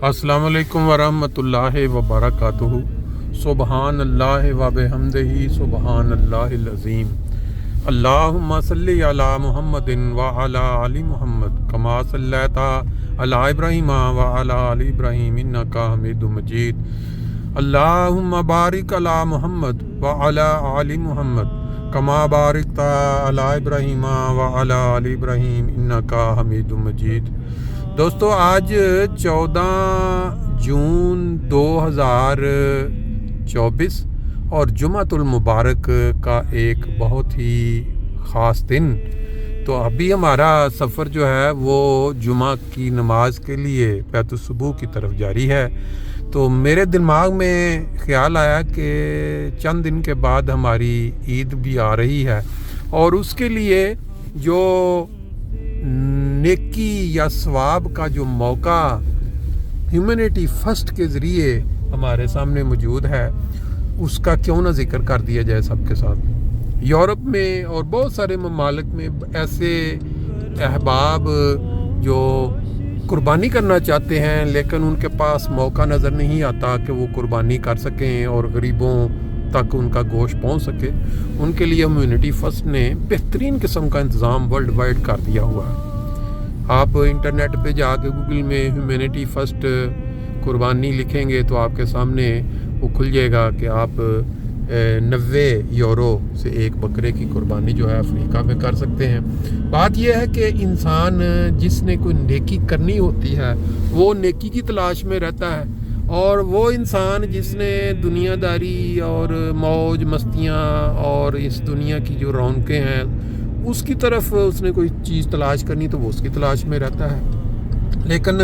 अस्सलामु अलैकुम वरहमतुल्लाहि वबरकातुहू। सुबहान अल्लाह व बिहम्दिही सुबहान अल्लाहिल अज़ीम। अल्लाहुम्मा सल्लि अला मुहम्मदिन व अला आलि मुहम्मद कमा सल्लैता अला इब्राहीम व अला आलि इब्राहीम इन्नका हमीदुम मजीद। अल्लाहुम्मा बारिक अला मुहम्मद व अला आलि मुहम्मद कमा बारिकता अला इब्राहीम व अला आलि इब्राहीम इन्नका हमीदुम मजीद। दोस्तों, आज 14 जून 2024 और जुमातुल मुबारक का एक बहुत ही ख़ास दिन। तो अभी हमारा सफ़र जो है वो जुमा की नमाज के लिए बैतुस्सुबूह की तरफ जारी है। तो मेरे दिमाग में ख़्याल आया कि चंद दिन के बाद हमारी ईद भी आ रही है और उसके लिए जो नेकी या सवाब का जो मौका ह्यूमैनिटी फर्स्ट के ज़रिए हमारे सामने मौजूद है, उसका क्यों ना जिक्र कर दिया जाए सबके साथ। यूरोप में और बहुत सारे ममालिक में ऐसे अहबाब जो कुर्बानी करना चाहते हैं लेकिन उनके पास मौका नज़र नहीं आता कि वो कुर्बानी कर सकें और गरीबों तक उनका गोश्त पहुंच सके, उनके लिए ह्यूमैनिटी फर्स्ट ने बेहतरीन किस्म का इंतज़ाम वर्ल्ड वाइड कर दिया हुआ है। आप इंटरनेट पे जाके गूगल में ह्यूमैनिटी फर्स्ट कुर्बानी लिखेंगे तो आपके सामने वो खुल जाएगा कि आप 90 यूरो से एक बकरे की कुर्बानी जो है अफ्रीका में कर सकते हैं। बात यह है कि इंसान जिसने कोई नेकी करनी होती है वो नेकी की तलाश में रहता है, और वो इंसान जिसने दुनियादारी और मौज मस्तियाँ और इस दुनिया की जो रौनकें हैं उसकी तरफ उसने कोई चीज़ तलाश करनी तो वो उसकी तलाश में रहता है। लेकिन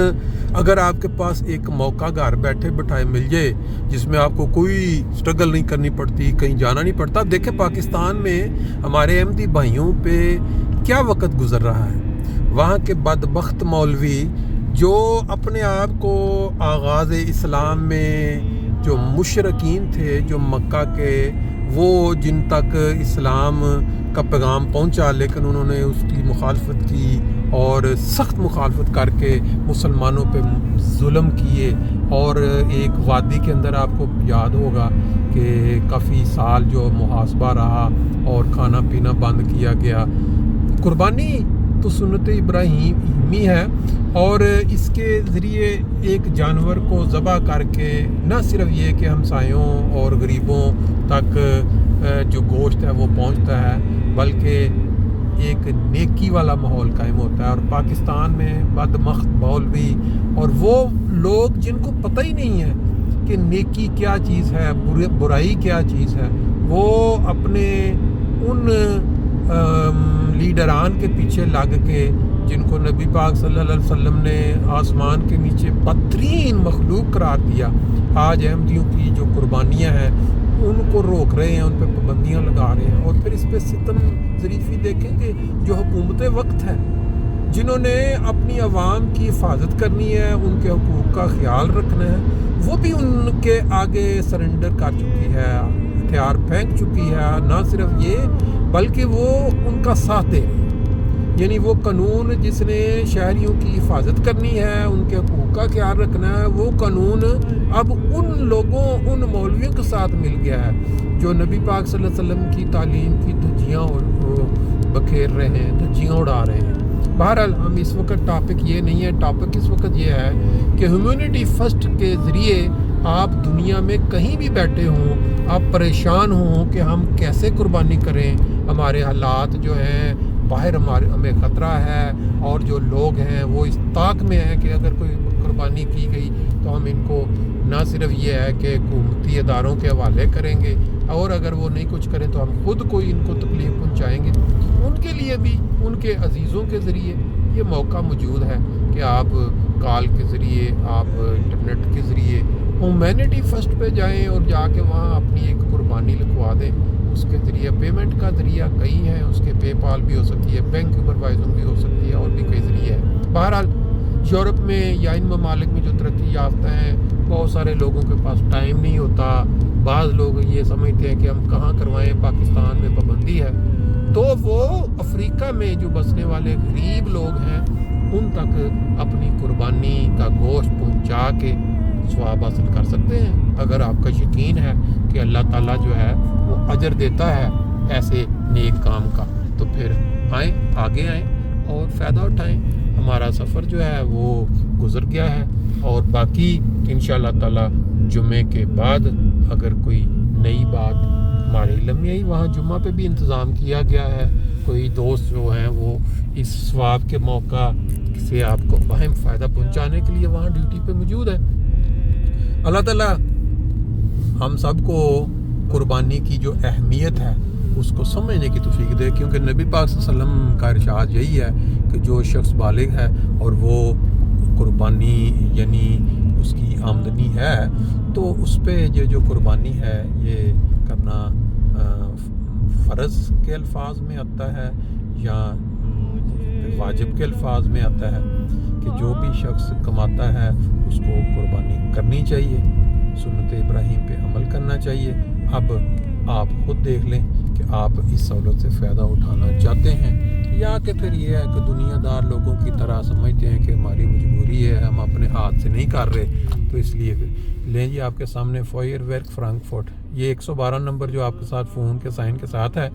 अगर आपके पास एक मौका घर बैठे बिठाए मिल जाए जिसमें आपको कोई स्ट्रगल नहीं करनी पड़ती, कहीं जाना नहीं पड़ता। देखें पाकिस्तान में हमारे अहमदी भाइयों पे क्या वक्त गुजर रहा है। वहाँ के बदबख्त मौलवी जो अपने आप को आगाज़ इस्लाम में जो मुशरकीन थे, जो मक्का के, वो जिन तक इस्लाम का पैगाम पहुंचा लेकिन उन्होंने उसकी मुखालफत की और सख्त मुखालफत करके मुसलमानों पे जुल्म किए। और एक वादी के अंदर आपको याद होगा कि काफ़ी साल जो मुहासबा रहा और खाना पीना बंद किया गया। कुर्बानी तो सुन्नत इब्राहीमी है और इसके ज़रिए एक जानवर को ज़बह करके न सिर्फ ये कि हमसायों और गरीबों तक जो गोश्त है वो पहुंचता है, बल्कि एक नेकी वाला माहौल कायम होता है। और पाकिस्तान में बदबख्त मौलवी और वो लोग जिनको पता ही नहीं है कि नेकी क्या चीज़ है, बुराई क्या चीज़ है, वो अपने उन लीडरान के पीछे लग के जिनको नबी पाक सल्लल्लाहु अलैहि वसल्लम ने आसमान के नीचे बदतरीन मखलूक करार दिया, आज अहमदियों की जो कुर्बानियाँ हैं उनको रोक रहे हैं, उन पर पाबंदियाँ लगा रहे हैं। और फिर इस पर सितम ज़रीफ़ी देखेंगे जो हुकूमत वक्त है, जिन्होंने अपनी आवाम की हिफाजत करनी है, उनके हुकूक का ख्याल रखना है, वो भी उनके आगे सरेंडर कर चुकी है, हथियार फेंक चुकी है। ना सिर्फ ये बल्कि वो उनका साथ दे, यानी वो कानून जिसने शहरियों की हिफाजत करनी है, उनके हकूक़ का ख्याल रखना है, वो कानून अब उन लोगों, उन मौलवियों के साथ मिल गया है जो नबी पाक सल्लल्लाहु अलैहि वसल्लम की तालीम की धज्जियाँ बखेर रहे हैं, धज्जियाँ उड़ा रहे हैं। बहरहाल हम इस वक्त टॉपिक ये नहीं है, टॉपिक इस वक्त ये है कि ह्यूमैनिटी फर्स्ट के ज़रिए आप दुनिया में कहीं भी बैठे हों, आप परेशान हों कि हम कैसे कुर्बानी करें, हमारे हालात जो हैं बाहर हमें ख़तरा है और जो लोग हैं वो इस ताक में है कि अगर कोई कुर्बानी की गई तो हम इनको ना सिर्फ ये है कि हुकूमती इदारों के हवाले करेंगे और अगर वो नहीं कुछ करें तो हम खुद को इनको तकलीफ़ पहुँचाएँगे। उनके लिए भी उनके अजीज़ों के ज़रिए ये मौका मौजूद है कि आप कॉल के ज़रिए, आप इंटरनेट के ज़रिए ह्यूमैनिटी फर्स्ट पे जाएं और जाके वहाँ अपनी एक कुर्बानी लिखवा दें। उसके ज़रिए पेमेंट का ज़रिया कई है, उसके पेपाल भी हो सकती है, बैंक सुपरवाइजिंग भी हो सकती है और भी कई ज़रिए है। बहरहाल यूरोप में या इन ममालिक में जो तरक्की याफ्ता हैं, बहुत सारे लोगों के पास टाइम नहीं होता। बाज़ लोग ये समझते हैं कि हम कहाँ करवाएं, पाकिस्तान में पाबंदी है, तो वो अफ्रीका में जो बसने वाले गरीब लोग हैं ان تک اپنی قربانی کا گوشت پہنچا کے ثواب حاصل کر سکتے ہیں۔ اگر آپ کا یقین ہے کہ اللہ تعالیٰ جو ہے وہ اجر دیتا ہے ایسے نیک کام کا، تو پھر آگے آئیں اور فائدہ اٹھائیں۔ ہمارا سفر جو ہے وہ گزر گیا ہے، اور باقی انشاءاللہ تعالیٰ جمعے کے بعد اگر کوئی نئی بات ہمارے علم میں آئی، وہاں جمعہ پہ بھی انتظام کیا گیا ہے، کوئی دوست جو ہیں وہ اس ثواب کے موقع سے آپ کو اہم فائدہ پہنچانے کے لیے وہاں ڈیوٹی پہ موجود ہے۔ اللہ تعالیٰ ہم سب کو قربانی کی جو اہمیت ہے اس کو سمجھنے کی توفیق دے، کیونکہ نبی پاک صلی اللہ علیہ وسلم کا ارشاد یہی ہے کہ جو شخص بالغ ہے اور وہ قربانی یعنی اس کی آمدنی ہے تو اس پہ یہ جو قربانی ہے یہ کرنا فرض کے الفاظ میں آتا ہے یا واجب کے الفاظ میں آتا ہے کہ جو بھی شخص کماتا ہے اس کو قربانی کرنی چاہیے، سنت ابراہیم پہ عمل کرنا چاہیے۔ اب آپ خود دیکھ لیں کہ آپ اس سہولت سے فائدہ اٹھانا چاہتے ہیں یا کہ پھر یہ ہے کہ دنیا دار لوگوں کی طرح سمجھتے ہیں کہ ہماری مجبوری ہے، ہم اپنے ہاتھ سے نہیں کر رہے، تو اس لیے لیں جی آپ کے سامنے فوئر ورک فرانکفرٹ، یہ 112 نمبر جو آپ کے ساتھ فون کے سائن کے ساتھ ہے،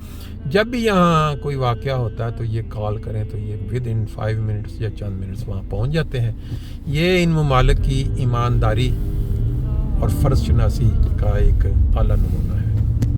جب بھی یہاں کوئی واقعہ ہوتا ہے تو یہ کال کریں تو یہ ود ان 5 منٹس یا چند منٹس وہاں پہنچ جاتے ہیں۔ یہ ان ممالک کی ایمانداری اور فرض شناسی کا ایک اعلیٰ نمونہ ہے۔